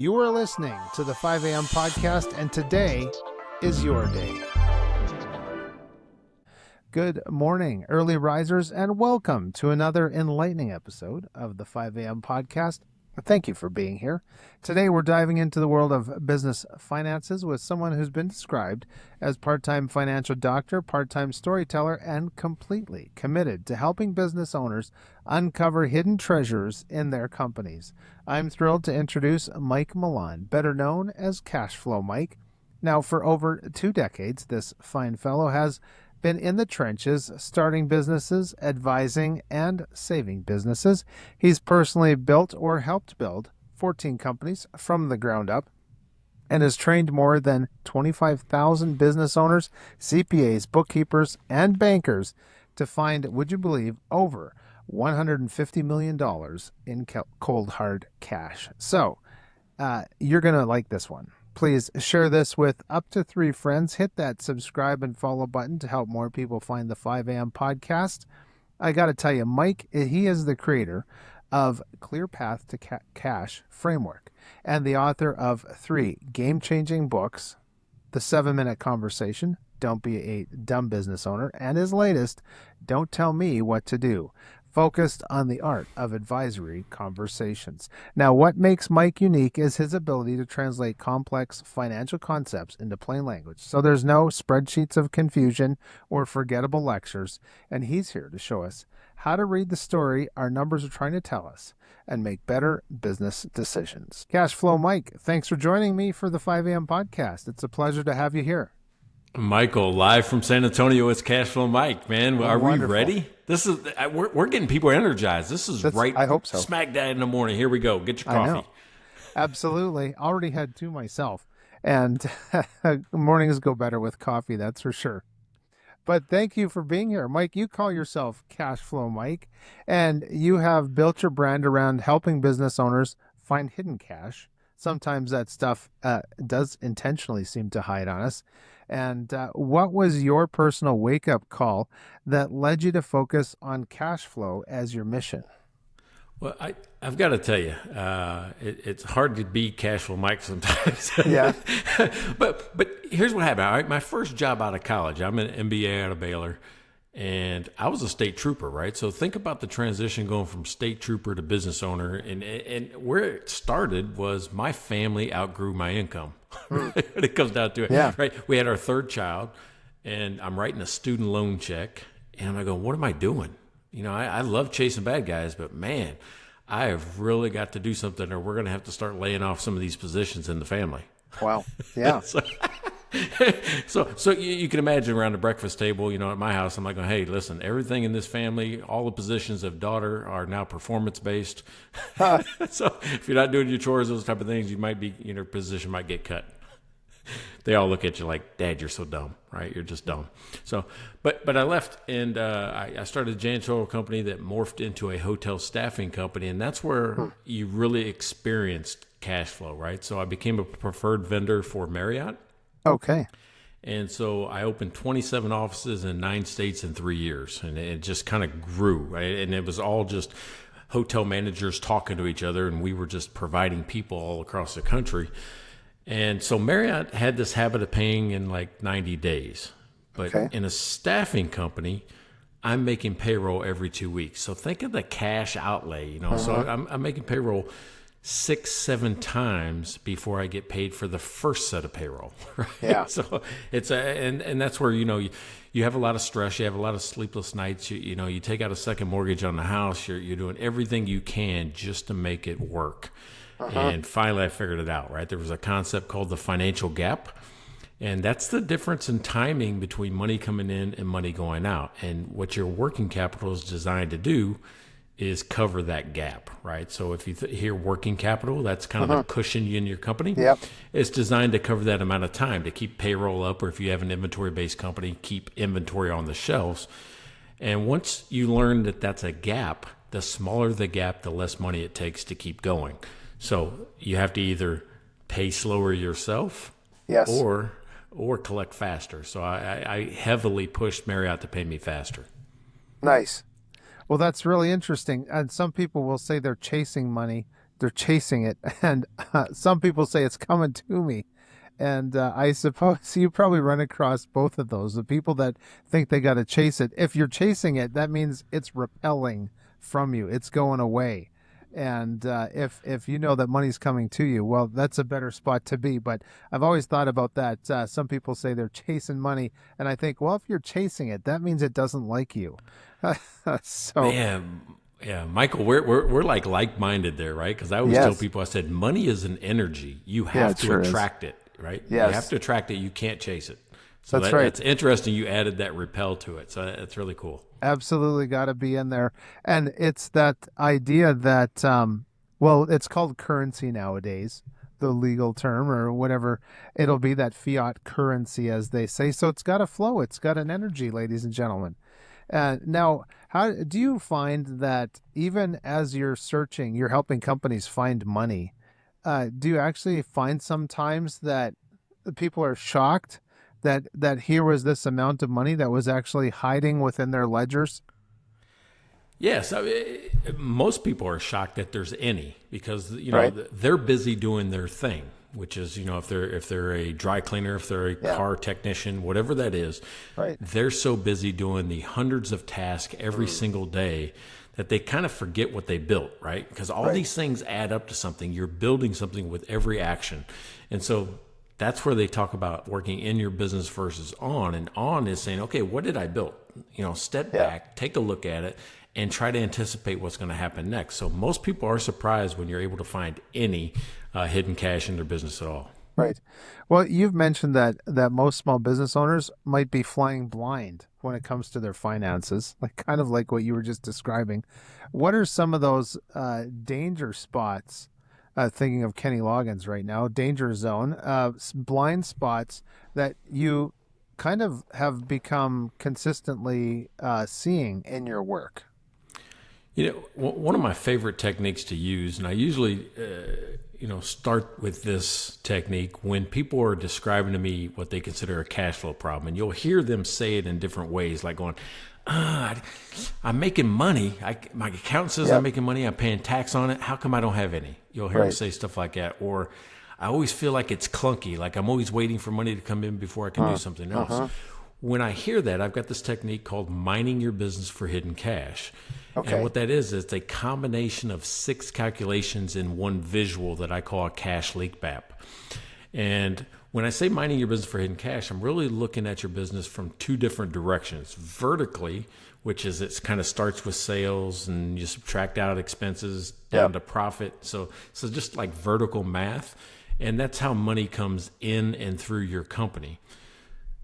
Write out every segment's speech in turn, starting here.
You are listening to the 5 a.m. podcast, and today is your day. Good morning, early risers, and welcome to another enlightening episode of the 5 a.m. podcast. Thank you for being here. Today, we're diving into the world of business finances with someone who's been described as part-time financial doctor, part-time storyteller, and completely committed to helping business owners uncover hidden treasures in their companies. I'm thrilled to introduce Mike Milan, better known as Cashflow Mike. Now, for over 2 decades, this fine fellow has been in the trenches, starting businesses, advising, and saving businesses. He's personally built or helped build 14 companies from the ground up and has trained more than 25,000 business owners, CPAs, bookkeepers, and bankers to find, would you believe, over $150 million in cold hard cash. So you're going to like this one. Please share this with up to 3 friends. Hit that subscribe and follow button to help more people find the 5 a.m. podcast. I got to tell you, Mike, he is the creator of Clear Path to Cash framework and the author of 3 game-changing books, The 7-Minute Conversation, Don't Be a Dumb Business Owner, and his latest, Don't Tell Me What to Do, focused on the art of advisory conversations. Now, what makes Mike unique is his ability to translate complex financial concepts into plain language. So there's no spreadsheets of confusion or forgettable lectures, and he's here to show us how to read the story our numbers are trying to tell us and make better business decisions. Cashflow Mike, thanks for joining me for the 5 a.m. podcast. It's a pleasure to have you here. Michael, live from San Antonio, it's Cashflow Mike, man. Are we ready? This is we're getting people energized. This is right. I hope so. Smack dab in the morning. Here we go. Get your coffee. Absolutely. Already had 2 myself, and mornings go better with coffee. That's for sure. But thank you for being here, Mike. You call yourself Cashflow Mike, and you have built your brand around helping business owners find hidden cash. Sometimes that stuff does intentionally seem to hide on us. And what was your personal wake-up call that led you to focus on cash flow as your mission? Well, I've got to tell you, it's hard to be Cashflow Mike sometimes. Yeah. But here's what happened. All right, my first job out of college, I'm an MBA out of Baylor, and I was a state trooper, right? So think about the transition going from state trooper to business owner. And where it started was my family outgrew my income. It comes down to it. Yeah. Right? We had our 3rd child, and I'm writing a student loan check, and I go, what am I doing? You know, I love chasing bad guys, but man, I have really got to do something, or we're going to have to start laying off some of these positions in the family. Wow. Yeah. So you can imagine around the breakfast table, you know, at my house, I'm like, hey, listen, everything in this family, all the positions of daughter are now performance-based. So if you're not doing your chores, those type of things, you might be, your position might get cut. They all look at you like, Dad, you're so dumb, right? You're just dumb. So, but I left, and I started a janitorial company that morphed into a hotel staffing company, and that's where you really experienced cash flow, right? So I became a preferred vendor for Marriott. Okay. And so I opened 27 offices in 9 states in 3 years, and it just kind of grew, right? And it was all just hotel managers talking to each other, and we were just providing people all across the country. And so Marriott had this habit of paying in like 90 days. But in a staffing company, I'm making payroll every 2 weeks. So think of the cash outlay, So I'm making payroll 6-7 times before I get paid for the first set of payroll. Right? Yeah. So it's and that's where, you have a lot of stress. You have a lot of sleepless nights. You take out a second mortgage on the house. You're doing everything you can just to make it work. And finally I figured it out, right? There was a concept called the financial gap. And that's the difference in timing between money coming in and money going out. And what your working capital is designed to do is cover that gap, right? So if you hear working capital, that's kind of a cushion in your company. Yep. It's designed to cover that amount of time, to keep payroll up, or if you have an inventory-based company, keep inventory on the shelves. And once you learn that that's a gap, the smaller the gap, the less money it takes to keep going. So you have to either pay slower yourself, yes, or collect faster. So I heavily pushed Marriott to pay me faster. Nice. Well, that's really interesting. And some people will say they're chasing money they're chasing it, and some people say it's coming to me. And I suppose you probably run across both of those. The people that think they got to chase it. If you're chasing it, that means it's repelling from you. It's going away. And if you know that money's coming to you, well, that's a better spot to be. But I've always thought about that. Some people say they're chasing money, and I think, well, if you're chasing it, that means it doesn't like you. So Man, yeah, Michael, we're like-minded there, right? Because I always tell yes, people, I said, money is an energy. You yeah, have it to sure is. attract it, right? You have Yes, to attract it. You can't chase it. So that's right. that's interesting. You added that repel to it. So that's really cool. Absolutely got to be in there. And it's that idea that, well, it's called currency nowadays, the legal term or whatever. It'll be that fiat currency, as they say. So it's got a flow, it's got an energy, ladies and gentlemen. Now, how do you find that even as you're searching, you're helping companies find money? Do you actually find sometimes that people are shocked that here was this amount of money that was actually hiding within their ledgers? Yes, most people are shocked that there's any because Right. they're busy doing their thing, which is if they're a dry cleaner, if they're a Yeah. car technician, whatever that is, Right. they're so busy doing the hundreds of tasks every single day that they kind of forget what they built, right? Because all Right. these things add up to something. You're building something with every action, and so that's where they talk about working in your business versus on. And on is saying, okay, what did I build? Step Yeah. back, take a look at it, and try to anticipate what's going to happen next. So most people are surprised when you're able to find any hidden cash in their business at all. Right. Well, you've mentioned that most small business owners might be flying blind when it comes to their finances, like kind of like what you were just describing. What are some of those danger spots? Thinking of Kenny Loggins right now, danger zone, blind spots that you kind of have become consistently seeing in your work. One of my favorite techniques to use, and I usually, start with this technique when people are describing to me what they consider a cash flow problem, and you'll hear them say it in different ways, like going, I'm making money. My accountant says I'm Yep. making money. I'm paying tax on it. How come I don't have any? You'll hear them Right. say stuff like that. Or I always feel like it's clunky. Like I'm always waiting for money to come in before I can do something else. When I hear that, I've got this technique called mining your business for hidden cash. Okay. And what that is, it's a combination of 6 calculations in one visual that I call a cash leak map. And when I say mining your business for hidden cash, I'm really looking at your business from 2 different directions. Vertically, which is it kind of starts with sales and you subtract out expenses down Yep. to profit. So just like vertical math. And that's how money comes in and through your company.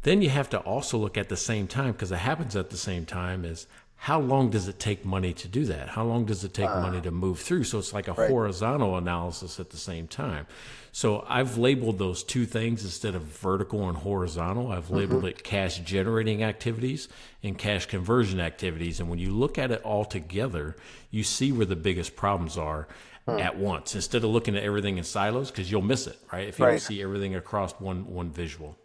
Then you have to also look at the same time, because it happens at the same time, is how long does it take money to do that? How long does it take money to move through? So it's like a Right. horizontal analysis at the same time. So I've labeled those 2 things instead of vertical and horizontal. I've labeled it cash generating activities and cash conversion activities. And when you look at it all together, you see where the biggest problems are at once, instead of looking at everything in silos, because you'll miss it, right? If you don't Right. see everything across one visual.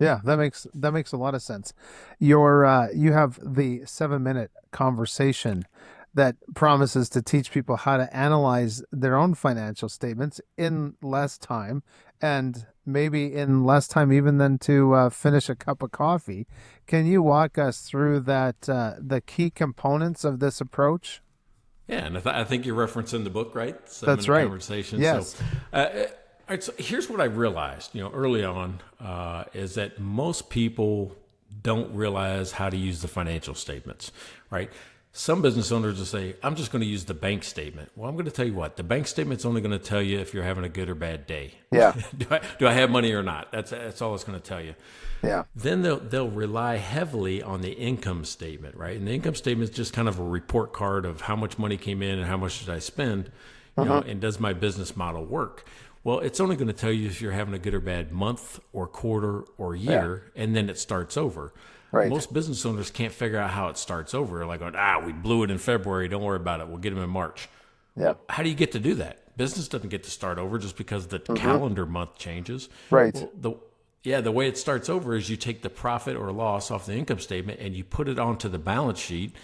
Yeah, that makes a lot of sense. You have the 7-minute conversation that promises to teach people how to analyze their own financial statements in less time, and maybe in less time even than to finish a cup of coffee. Can you walk us through the key components of this approach? Yeah, and I think you're referencing the book, right? That's 7 Minute right. Conversation. Yes. So, all right, so here's what I realized, early on, is that most people don't realize how to use the financial statements, right? Some business owners will say, I'm just going to use the bank statement. Well, I'm going to tell you what, the bank statement's only going to tell you if you're having a good or bad day. Yeah. Do I have money or not? That's all it's going to tell you. Yeah. Then they'll rely heavily on the income statement, right? And the income statement is just kind of a report card of how much money came in and how much did I spend, and does my business model work? Well, it's only going to tell you if you're having a good or bad month or quarter or year, and then it starts over. Right. Most business owners can't figure out how it starts over. Like, we blew it in February. Don't worry about it. We'll get them in March. Yeah. How do you get to do that? Business doesn't get to start over just because the calendar month changes. Right. Well, the way it starts over is you take the profit or loss off the income statement and you put it onto the balance sheet,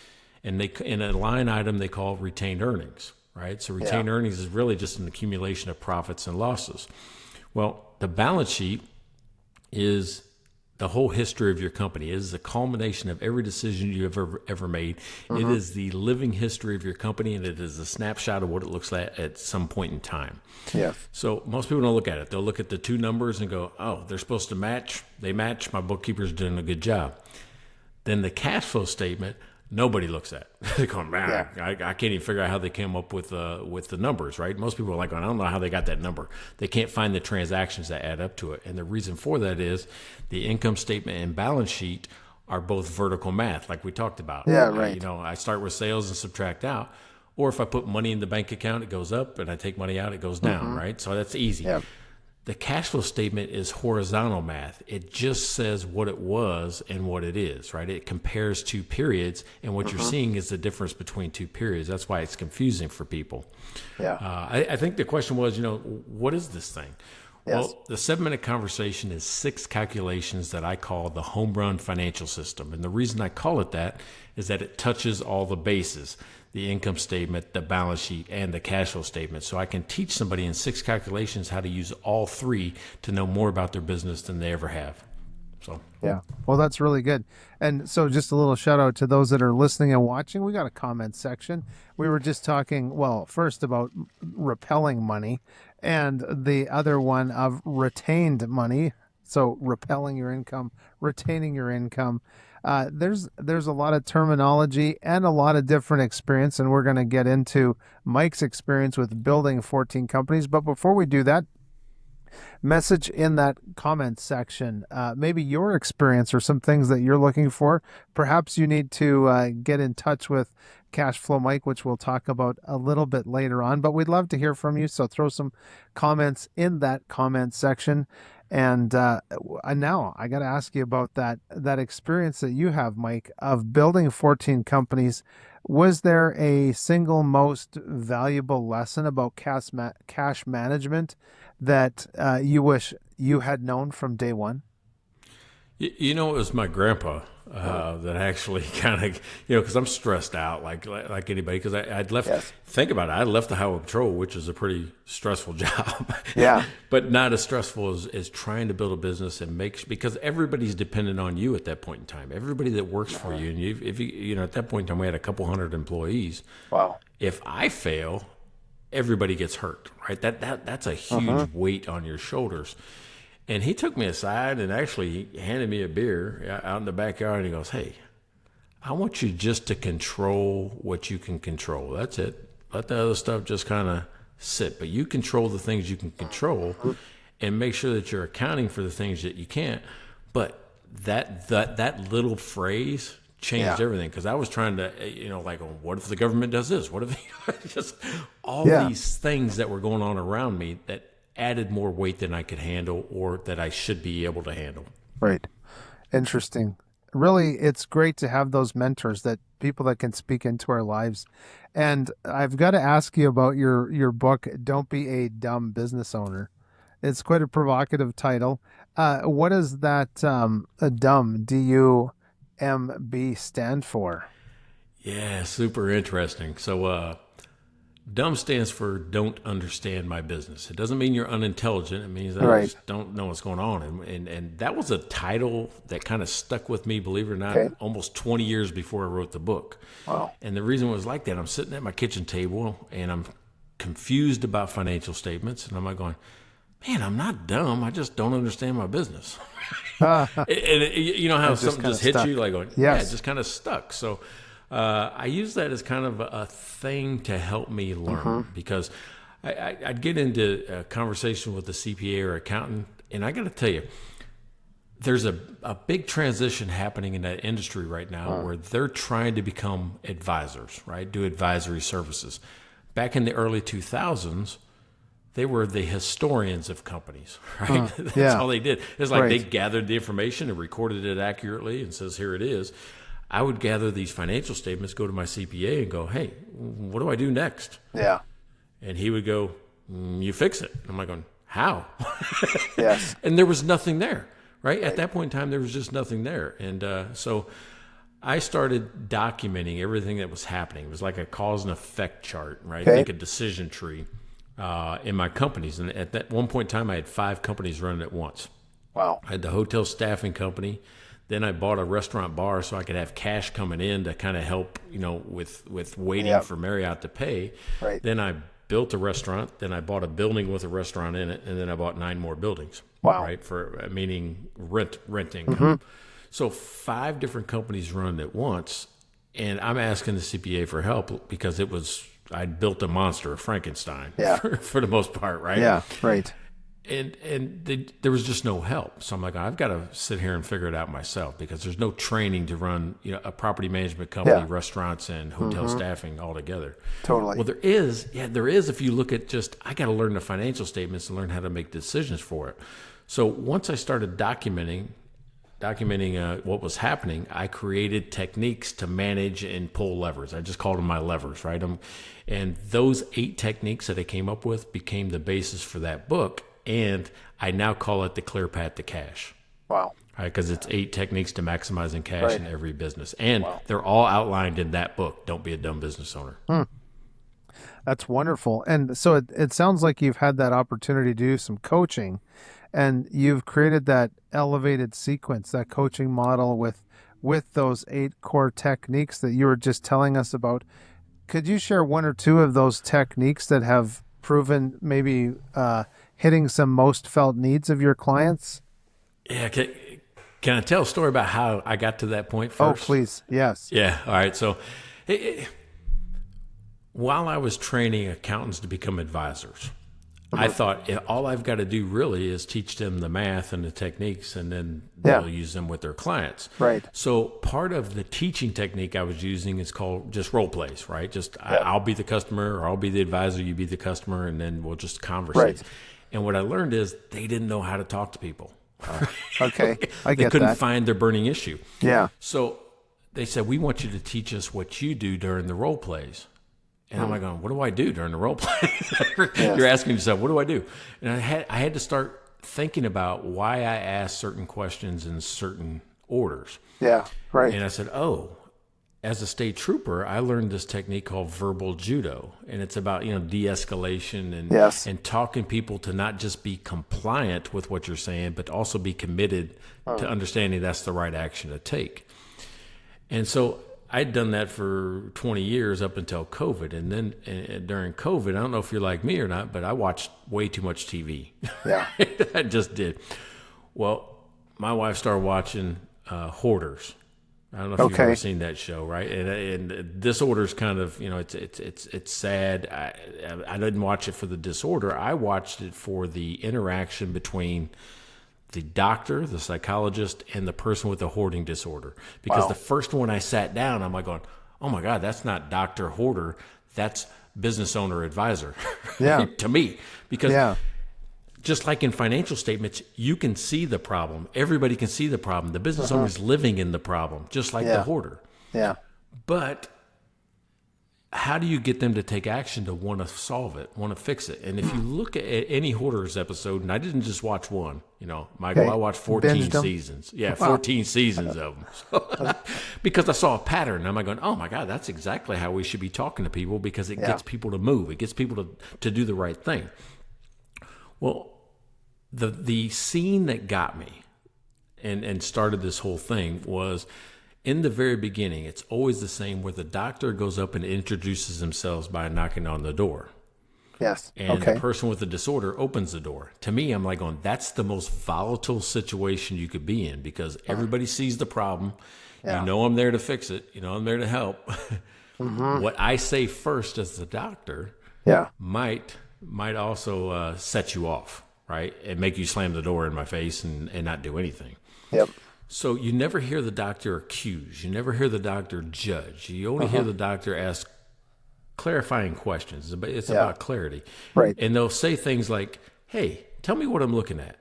and in a line item they call retained earnings. right? So retained earnings is really just an accumulation of profits and losses. Well, the balance sheet is the whole history of your company. It is a culmination of every decision you've ever made. It is the living history of your company, and it is a snapshot of what it looks like at some point in time. Yes. So most people don't look at it. They'll look at the two numbers and go, oh, they're supposed to match. They match. My bookkeeper's doing a good job. Then the cash flow statement, nobody looks at. They're going, man, I can't even figure out how they came up with the numbers, right? Most people are like, I don't know how they got that number. They can't find the transactions that add up to it. And the reason for that is the income statement and balance sheet are both vertical math, like we talked about. Yeah, right. I start with sales and subtract out. Or if I put money in the bank account, it goes up, and I take money out, it goes down, right? So that's easy. Yep. The cash flow statement is horizontal math. It just says what it was and what it is, right? It compares two periods, and what you're seeing is the difference between two periods. That's why it's confusing for people. Yeah. I think the question was, what is this thing? Yes. Well, the 7-minute conversation is 6 calculations that I call the home run financial system. And the reason I call it that is that it touches all the bases: the income statement, the balance sheet, and the cash flow statement. So I can teach somebody in 6 calculations how to use all 3 to know more about their business than they ever have. So yeah, well, that's really good. And so just a little shout out to those that are listening and watching. We got a comment section. We were just talking, well, first about repelling money, and the other one of retained money. So repelling your income, retaining your income. There's a lot of terminology and a lot of different experience, and we're going to get into Mike's experience with building 14 companies. But before we do that, message in that comment section maybe your experience or some things that you're looking for. Perhaps you need to get in touch with Cashflow Mike, which we'll talk about a little bit later on. But we'd love to hear from you, so throw some comments in that comment section. And now I got to ask you about that experience that you have, Mike, of building 14 companies. Was there a single most valuable lesson about cash management that you wish you had known from day one? It was my grandpa that actually kind of, because I'm stressed out like anybody, because I'd left, think about it, I left the highway patrol, which is a pretty stressful job. Yeah. But not as stressful as trying to build a business and because everybody's dependent on you at that point in time. Everybody that works for you. And if you at that point in time, we had a couple hundred employees. Wow. If I fail, everybody gets hurt, right? That's a huge weight on your shoulders. And he took me aside and actually he handed me a beer out in the backyard, and he goes, "Hey, I want you just to control what you can control. That's it. Let the other stuff just kind of sit. But you control the things you can control, and make sure that you're accounting for the things that you can't." But that little phrase changed everything, because I was trying to, what if the government does this? What if just all these things that were going on around me that added more weight than I could handle, or that I should be able to handle. Right. Interesting. Really, it's great to have those mentors, that people that can speak into our lives. And I've got to ask you about your book, Don't Be a Dumb Business Owner. It's quite a provocative title. What does that D.U.M.B, D-U-M-B stand for? Yeah, super interesting. So D.U.M.B stands for Don't Understand My Business. It doesn't mean you're unintelligent. It means that I just don't know what's going on. And that was a title that kind of stuck with me, believe it or not, almost 20 years before I wrote the book. Wow. And the reason it was like that, I'm sitting at my kitchen table and I'm confused about financial statements. And I'm like going, man, I'm not dumb. I just don't understand my business. And you know how something just hits you, like going, yeah, it just kind of stuck. So I use that as kind of a thing to help me learn, because I'd get into a conversation with a CPA or accountant, and I got to tell you, there's a big transition happening in that industry right now where they're trying to become advisors, right? Do advisory services. Back in the early 2000s, they were the historians of companies, right? That's all they did. It's like they gathered the information and recorded it accurately and says, here it is. I would gather these financial statements, go to my CPA and go, hey, what do I do next? Yeah. And he would go, you fix it. I'm like going, how? Yes. And there was nothing there, right? At that point in time, there was just nothing there. And so I started documenting everything that was happening. It was like a cause and effect chart, right? Okay. Think a decision tree in my companies. And at that one point in time, I had 5 companies running at once. Wow. I had the hotel staffing company. Then I bought a restaurant bar so I could have cash coming in to kind of help, with waiting for Marriott to pay. Right. Then I built a restaurant. Then I bought a building with a restaurant in it, and then I bought 9 more buildings. Wow. Right, for meaning rent income. So 5 different companies run at once, and I'm asking the CPA for help because I'd built a monster, a Frankenstein, for the most part, right? Yeah, right. And there was just no help. So I'm like, I've got to sit here and figure it out myself because there's no training to run, a property management company, restaurants, and hotel staffing all together. Totally. Well, there is if you look at I got to learn the financial statements and learn how to make decisions for it. So once I started documenting what was happening, I created techniques to manage and pull levers. I just called them my levers, right? And those 8 techniques that I came up with became the basis for that book. And I now call it the clear path to cash. Wow. Right, because it's 8 techniques to maximizing cash in every business. And they're all outlined in that book, Don't Be a Dumb Business Owner. That's wonderful. And so it sounds like you've had that opportunity to do some coaching, and you've created that elevated sequence, that coaching model with those 8 core techniques that you were just telling us about. Could you share 1 or 2 of those techniques that have proven maybe hitting some most felt needs of your clients? Yeah. Can I tell a story about how I got to that point first? Oh, please. Yes. Yeah. All right. So while I was training accountants to become advisors, I thought all I've got to do really is teach them the math and the techniques, and then they'll use them with their clients. Right. So part of the teaching technique I was using is called just role plays, right? Just I'll be the customer, or I'll be the advisor, you be the customer, and then we'll just conversate. Right. And what I learned is they didn't know how to talk to people. Okay, They couldn't find their burning issue. Yeah. So they said, we want you to teach us what you do during the role plays. And I'm like, going, what do I do during the role play? You're asking yourself, what do I do? And I had to start thinking about why I asked certain questions in certain orders. Yeah, right. And I said, as a state trooper, I learned this technique called verbal judo. And it's about, de-escalation and talking people to not just be compliant with what you're saying, but also be committed to understanding that's the right action to take. And so I'd done that for 20 years up until COVID. And then during COVID, I don't know if you're like me or not, but I watched way too much TV. Yeah. I just did. Well, my wife started watching Hoarders. I don't know if you've ever seen that show, right? And Disorder's kind of, it's sad. I didn't watch it for the disorder. I watched it for the interaction between the doctor, the psychologist, and the person with the hoarding disorder. Because the first one I sat down, I'm like going, oh my God, that's not Dr. Hoarder. That's business owner advisor. Yeah. To me. Because just like in financial statements, you can see the problem. Everybody can see the problem. The business owner is living in the problem, just like the hoarder. Yeah. But how do you get them to take action to want to solve it, want to fix it? And if you look at any Hoarders episode, and I didn't just watch one, Michael, I watched 14 seasons. Yeah, 14 seasons of them. So, because I saw a pattern. I'm like going, oh my God, that's exactly how we should be talking to people, because it gets people to move. It gets people to do the right thing. Well, the scene that got me and started this whole thing was, in the very beginning, it's always the same, where the doctor goes up and introduces themselves by knocking on the door. Yes. And the person with the disorder opens the door. To me, I'm like going, that's the most volatile situation you could be in, because everybody sees the problem. Yeah. I'm there to fix it. I'm there to help. What I say first as the doctor might also set you off, right? And make you slam the door in my face and not do anything. Yep. So you never hear the doctor accuse. You never hear the doctor judge. You only hear the doctor ask clarifying questions. It's about clarity. Right. And they'll say things like, hey, tell me what I'm looking at.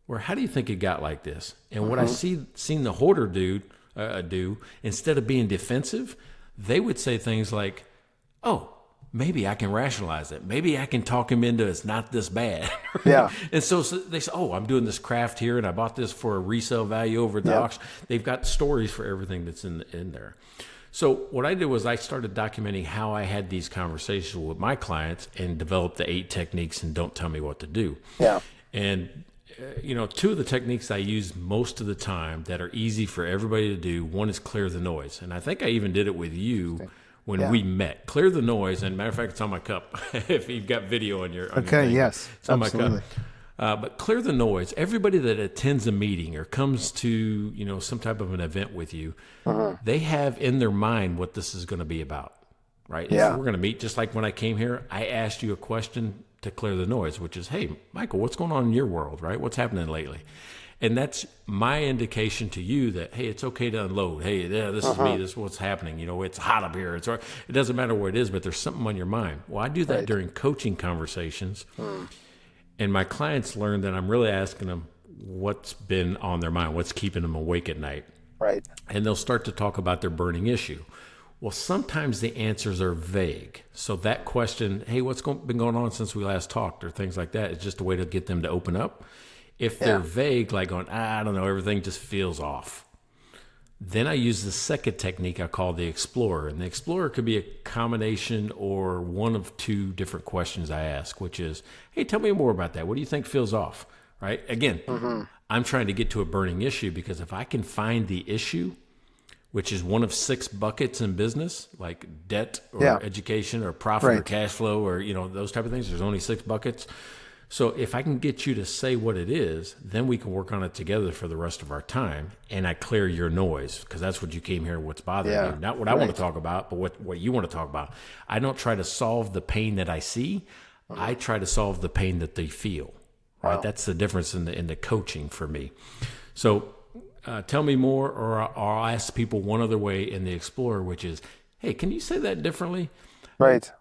Or how do you think it got like this? And what I seen the hoarder do, instead of being defensive, they would say things like, oh, maybe I can rationalize it. Maybe I can talk him into it's not this bad. Right? Yeah. And so they say, oh, I'm doing this craft here and I bought this for a resale value over at the auction. They've got stories for everything that's in there. So what I did was I started documenting how I had these conversations with my clients and developed the 8 techniques and don't tell me what to do. Yeah. And, 2 of the techniques I use most of the time that are easy for everybody to do, one is clear the noise. And I think I even did it with you when we met. Clear the noise. And matter of fact, it's on my cup. If you've got video on your thing, yes. It's on absolutely. my cup. But clear the noise. Everybody that attends a meeting or comes to, some type of an event with you, they have in their mind what this is going to be about, right? Yeah. If we're going to meet, just like when I came here, I asked you a question to clear the noise, which is, hey, Michael, what's going on in your world, right? What's happening lately? And that's my indication to you that, hey, it's okay to unload. Hey, yeah, this is me. This is what's happening. It's hot up here. It doesn't matter what it is, but there's something on your mind. Well, I do that during coaching conversations. And my clients learn that I'm really asking them what's been on their mind, what's keeping them awake at night. Right. And they'll start to talk about their burning issue. Well, sometimes the answers are vague. So that question, hey, what's been going on since we last talked, or things like that, is just a way to get them to open up. If they're vague, like going, I don't know, everything just feels off. Then I use the second technique I call the explorer. And the explorer could be a combination or one of 2 different questions I ask, which is, hey, tell me more about that. What do you think feels off? Right? Again, I'm trying to get to a burning issue, because if I can find the issue, which is one of 6 buckets in business, like debt or education or profit or cash flow or, those type of things. There's only 6 buckets. So if I can get you to say what it is, then we can work on it together for the rest of our time. And I clear your noise, because that's what you came here, what's bothering you. Not what I want to talk about, but what you want to talk about. I don't try to solve the pain that I see. I try to solve the pain that they feel. Right? Wow. That's the difference in the coaching for me. So tell me more, or I'll ask people one other way in the Explorer, which is, hey, can you say that differently? Right.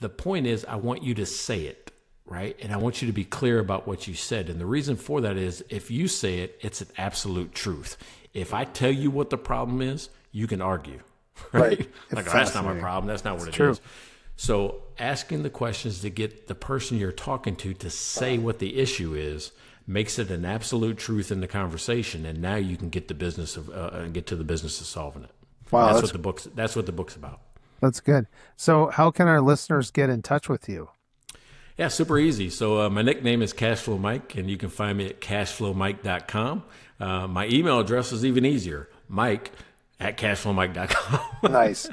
The point is, I want you to say it, right? And I want you to be clear about what you said. And the reason for that is, if you say it, it's an absolute truth. If I tell you what the problem is, you can argue, right? Like, oh, that's not my problem. That's not what it is. So asking the questions to get the person you're talking to say what the issue is makes it an absolute truth in the conversation, and now you can get the business of get to the business of solving it. Wow, that's what the book's about. That's good. So how can our listeners get in touch with you? Yeah, super easy. So my nickname is Cashflow Mike, and you can find me at cashflowmike.com. My email address is even easier, mike@cashflowmike.com. Nice.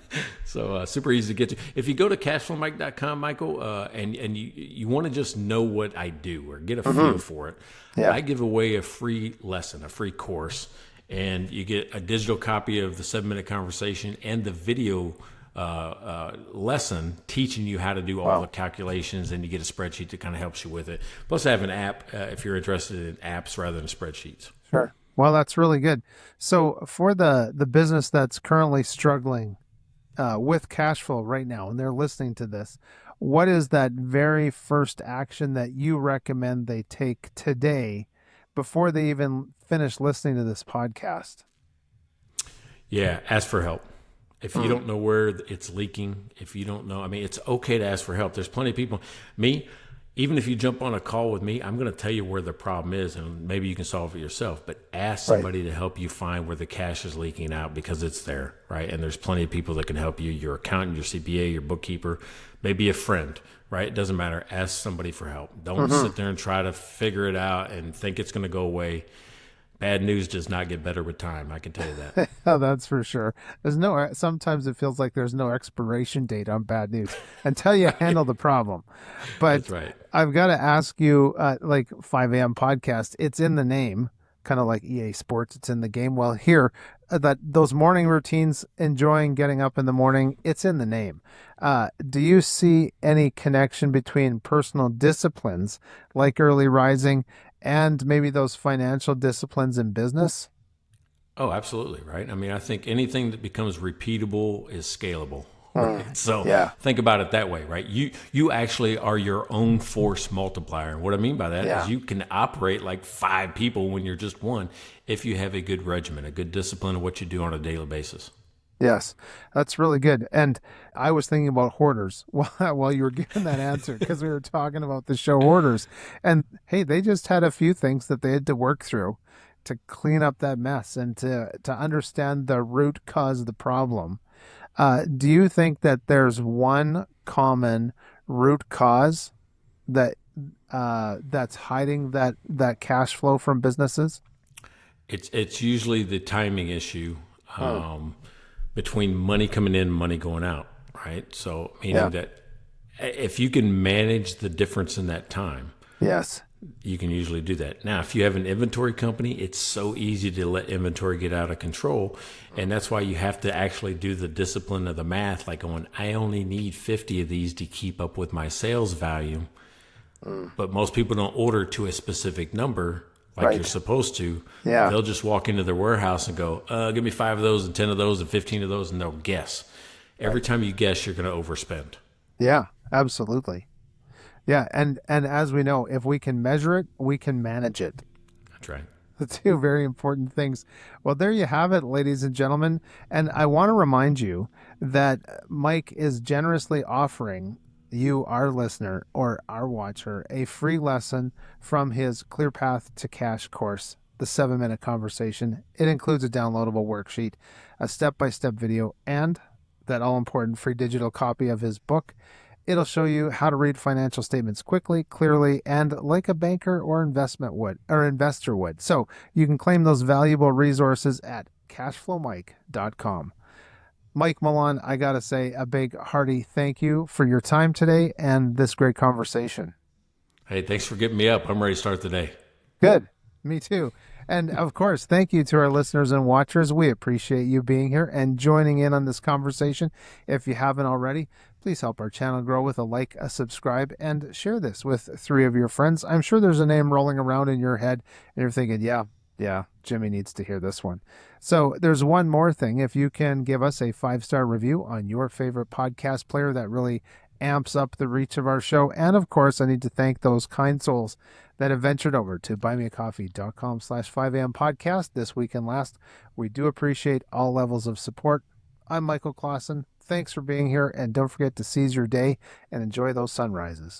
So super easy to get to. If you go to cashflowmike.com, Michael, and you want to just know what I do or get a feel for it, I give away a free lesson, a free course, and you get a digital copy of the 7-minute conversation and the video lesson teaching you how to do all the calculations, and you get a spreadsheet that kind of helps you with it. Plus, I have an app if you're interested in apps rather than spreadsheets. Sure. Well, that's really good. So for the business that's currently struggling with cash flow right now, and they're listening to this, what is that very first action that you recommend they take today before they even finish listening to this podcast? Yeah, ask for help. If you don't know where it's leaking, if you don't know, it's okay to ask for help. There's plenty of people. Even if you jump on a call with me, I'm going to tell you where the problem is, and maybe you can solve it yourself. But ask somebody to help you find where the cash is leaking out, because it's there, right? And there's plenty of people that can help you, your accountant, your CPA, your bookkeeper, maybe a friend, right? It doesn't matter. Ask somebody for help. Don't sit there and try to figure it out and think it's going to go away. Bad news does not get better with time. I can tell you that. Oh, that's for sure. Sometimes it feels like there's no expiration date on bad news until you handle the problem. But That's right. I've got to ask you, like 5 a.m. podcast, it's in the name, kind of like EA Sports, it's in the game. Well, here, that those morning routines, enjoying getting up in the morning, it's in the name. Do you see any connection between personal disciplines like early rising and maybe those financial disciplines in business? Oh, absolutely. Right. I think anything that becomes repeatable is scalable. Right? So think about it that way, right? You actually are your own force multiplier. And what I mean by that is you can operate like 5 people when you're just one, if you have a good regimen, a good discipline of what you do on a daily basis. Yes, that's really good. And I was thinking about hoarders while you were giving that answer because we were talking about the show Hoarders. And hey, they just had a few things that they had to work through to clean up that mess and to understand the root cause of the problem. Do you think that there's one common root cause that that's hiding that cash flow from businesses? It's usually the timing issue Hmm. between money coming in and money going out, right? So Yeah. meaning that if you can manage the difference in that time, Yes. you can usually do that. Now, if you have an inventory company, it's so easy to let inventory get out of control. And that's why you have to actually do the discipline of the math, like going, I only need 50 of these to keep up with my sales value. Mm. But most people don't order to a specific number like you're Right. supposed to. Yeah. They'll just walk into their warehouse and go, give me 5 of those and 10 of those and 15 of those, and they'll guess. Every Right. time you guess, you're going to overspend. Yeah. Absolutely. Yeah. And as we know, if we can measure it, we can manage it. That's right. The two very important things. Well, there you have it, ladies and gentlemen. And I want to remind you that Mike is generously offering you, our listener or our watcher, a free lesson from his Clear Path to Cash course, the 7-minute conversation. It includes a downloadable worksheet, a step by step video, and that all important free digital copy of his book. It'll show you how to read financial statements quickly, clearly, and like a banker or investor would. So you can claim those valuable resources at cashflowmike.com. Mike Milan, I got to say a big hearty thank you for your time today and this great conversation. Hey, thanks for getting me up. I'm ready to start the day. Good. Me too. And of course, thank you to our listeners and watchers. We appreciate you being here and joining in on this conversation. If you haven't already, please help our channel grow with a like, a subscribe, and share this with 3 of your friends. I'm sure there's a name rolling around in your head and you're thinking, yeah, Jimmy needs to hear this one. So there's one more thing. If you can give us a 5-star review on your favorite podcast player, that really amps up the reach of our show. And of course, I need to thank those kind souls that have ventured over to buymeacoffee.com/5am podcast this week and last. We do appreciate all levels of support. I'm Michael Clausen. Thanks for being here, and don't forget to seize your day and enjoy those sunrises.